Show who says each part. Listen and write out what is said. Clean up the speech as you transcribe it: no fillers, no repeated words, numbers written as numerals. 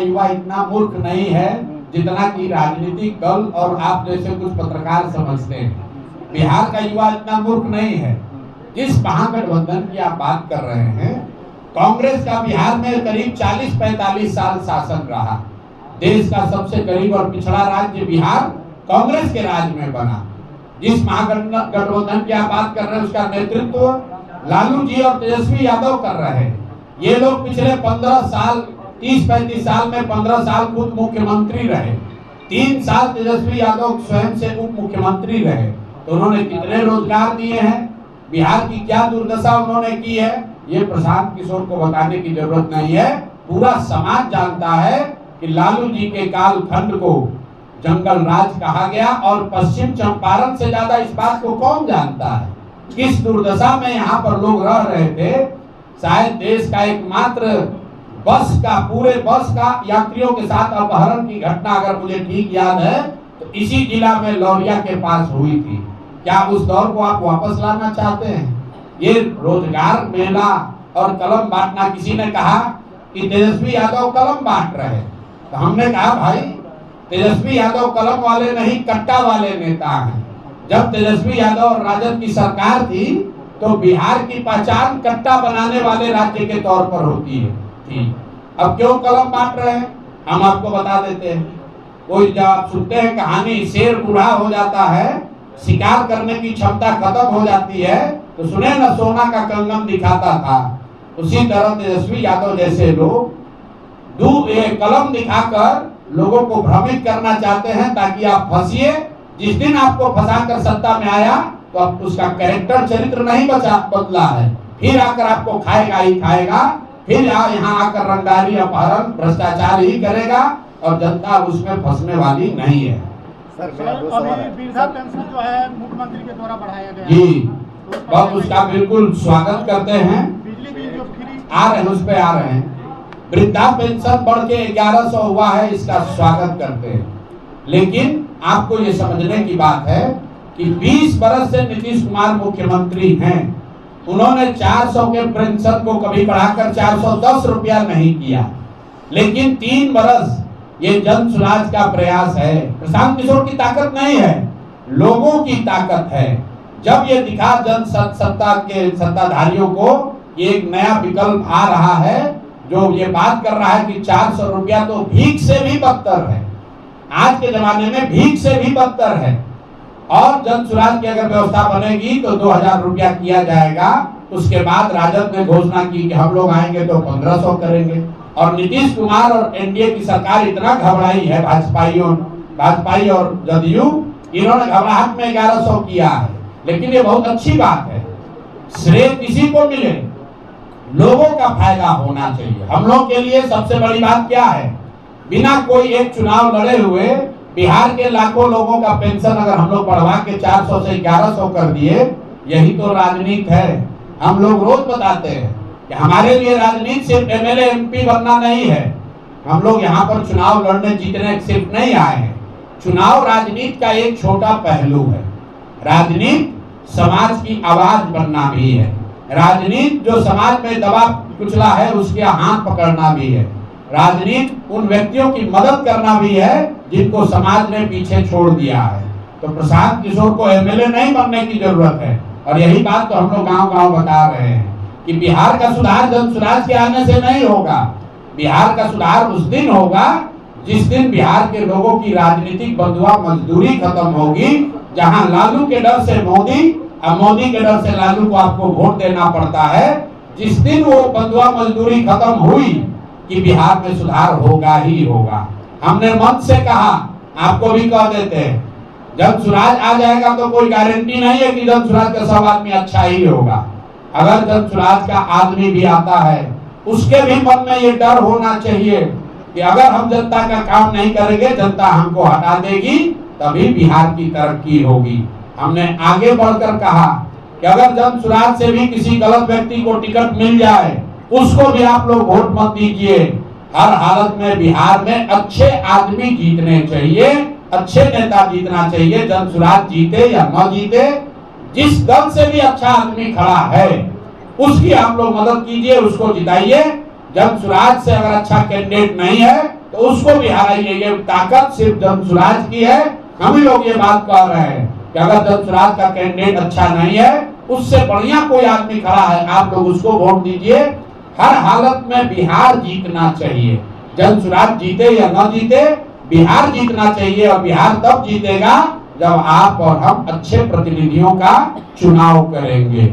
Speaker 1: युवा इतना मूर्ख नहीं है जितना कि राजनीतिक दल और आप जैसे कुछ पत्रकार समझते हैं। बिहार का युवा इतना मूर्ख नहीं है। जिस महागठबंधन की आप बात कर रहे हैं, कांग्रेस का बिहार में करीब 40-45 साल शासन रहा। देश का सबसे गरीब और पिछड़ा राज्य बिहार कांग्रेस के राज में बना। जिस महागठबंधन की आप बात कर रहे हैं उसका नेतृत्व लालू जी और तेजस्वी यादव कर रहे हैं। ये लोग पिछले 15 साल 30-35 साल में 15 साल खुद मुख्यमंत्री रहे। 3 साल तेजस्वी यादव स्वयं से उप मुख्यमंत्री रहे। तो उन्होंने कितने रोजगार दिए हैं, बिहार की क्या दुर्दशा उन्होंने की है, ये प्रशांत किशोर को बताने की जरूरत नहीं है। पूरा समाज जानता है कि लालू जी के कालखंड को जंगल राज कहा गया और पश्चिम चंपारण से ज्यादा इस बात को कौन जानता है, किस दुर्दशा में यहाँ पर लोग रह रहे थे। शायद देश का एकमात्र पूरे बस का यात्रियों के साथ अपहरण की घटना अगर मुझे ठीक याद है तो इसी जिला में लौरिया के पास हुई थी। क्या उस दौर को आप वापस लाना चाहते हैं? ये रोजगार मेला और कलम बांटना, किसी ने कहा कि तेजस्वी यादव कलम बांट रहे, तो हमने कहा भाई तेजस्वी यादव कलम वाले नहीं कट्टा वाले नेता हैं। जब तेजस्वी यादव और राजद की सरकार थी तो बिहार की पहचान कट्टा बनाने वाले राज्य के तौर पर होती है थी। अब क्यों कलम बांट रहे हैं हम आपको बता देते हैं। कोई जब आप सुनते हैं कहानी, शेर बूढ़ा हो जाता है, शिकार करने की क्षमता खत्म हो जाती है, तो सुने न सोना का कंगन दिखाता था। उसी तरह तेजस्वी यादव जैसे लोग कलम दिखाकर लोगों को भ्रमित करना चाहते हैं ताकि आप फंसिए। जिस दिन आपको फंसाकर सत्ता में आया तो अब उसका कैरेक्टर चरित्र नहीं बदला है, फिर आकर आपको खाएगा ही खाएगा, फिर यहाँ आकर रंगदारी अपहरण भ्रष्टाचार ही करेगा और जनता उसमें फंसने वाली नहीं है।
Speaker 2: सर अभी वृद्धा पेंशन जो है मुख्यमंत्री के द्वारा बढ़ाया गया
Speaker 1: जी, बहुत उसका बिल्कुल स्वागत करते हैं।
Speaker 2: बिजली बिल जो फ्री
Speaker 1: आ रहे हैं उस पे आ रहे हैं। वृद्धा पेंशन बढ़ के 1100 हुआ है, इसका स्वागत करते हैं। लेकिन आपको ये समझने की बात है कि 20 बरस से नीतीश कुमार मुख्यमंत्री हैं। उन्होंने 400 के पेंशन को कभी बढ़ाकर 410 रुपया नहीं किया। लेकिन 3 बरस ये जन स्वराज का प्रयास है। प्रशांत किशोर की ताकत नहीं है, लोगों की ताकत है। जब ये दिखा जन सत्ता के सत्ताधारियों को ये एक नया विकल्प आ रहा है जो ये बात कर रहा है कि 400 रुपया तो भीख से भी बदतर है, आज के जमाने में भीख से भी बदतर है। और जन स्वराज की अगर व्यवस्था बनेगी तो 2000 रुपया किया जाएगा। उसके बाद राजद ने घोषणा की कि हम लोग आएंगे तो 1500 करेंगे। और नीतीश कुमार और एनडीए की सरकार इतना घबराई है, भाजपाई और जदयू, इन्होंने घबराहट में 1100 किया है। लेकिन ये बहुत अच्छी बात है, श्रेय किसी को मिले, लोगों का फायदा होना चाहिए। हम लोग के लिए सबसे बड़ी बात क्या है, बिना कोई एक चुनाव लड़े हुए बिहार के लाखों लोगों का पेंशन अगर हम लोग बढ़वा के 400 से 1100 कर दिए, यही तो राजनीति है। हम लोग रोज बताते हैं कि हमारे लिए राजनीति सिर्फ एमएलए एमपी बनना नहीं है। हम लोग यहाँ पर चुनाव लड़ने जीतने सिर्फ नहीं आए हैं। चुनाव राजनीति का एक छोटा पहलू है। राजनीति समाज की आवाज बनना भी है। राजनीति जो समाज में दबा कुचला है उसके हाथ पकड़ना भी है। राजनीति उन व्यक्तियों की मदद करना भी है जिनको समाज ने पीछे छोड़ दिया है। तो प्रशांत किशोर को एमएलए नहीं बनने की जरूरत है। और यही बात तो हम लोग गांव-गांव बता रहे हैं कि बिहार का सुधार जन स्वराज के आने से नहीं होगा। बिहार का सुधार उस दिन होगा जिस दिन बिहार के लोगों की राजनीतिक बंधुआ मजदूरी खत्म होगी, जहां लालू के डर से मोदी और मोदी के डर से लालू को आपको वोट देना पड़ता है। जिस दिन वो बंधुआ मजदूरी खत्म हुई कि बिहार में सुधार होगा ही होगा। हमने मंच से कहा, आपको भी कह देते हैं, जन स्वराज आ जाएगा तो कोई गारंटी नहीं है कि जन स्वराज का सब आदमी अच्छा ही होगा। अगर जन स्वराज का आदमी भी आता है, उसके भी मन में ये डर होना चाहिए कि अगर हम जनता का काम नहीं करेंगे, जनता हमको हटा देगी, तभी बिहार की तरक्की होगी। हमने आगे बढ़कर कहा कि अगर जन स्वराज से भी किसी गलत व्यक्ति को टिकट मिल जाए, उसको भी आप लोग वोट मत दीजिए। हर हालत में बिहार में अच्छे आदमी जीतने चाहिए, अच्छे नेता जीतना चाहिए। जन स्वराज जीते या न जीते, जिस दल से भी अच्छा आदमी खड़ा है उसकी आप लोग मदद कीजिए, उसको जिताइए। जन स्वराज से अगर अच्छा कैंडिडेट नहीं है तो उसको भी हराइए। ये ताकत सिर्फ जनसुराज की है। हम लोग ये बात कह रहे हैं कि अगर जनसुराज का कैंडिडेट अच्छा नहीं है, उससे बढ़िया कोई आदमी खड़ा है, आप लोग उसको वोट दीजिए। हर हालत में बिहार जीतना चाहिए। जनसुराज जीते या न जीते, बिहार जीतना चाहिए। और बिहार तब जीतेगा जब आप और हम अच्छे प्रतिनिधियों का चुनाव करेंगे।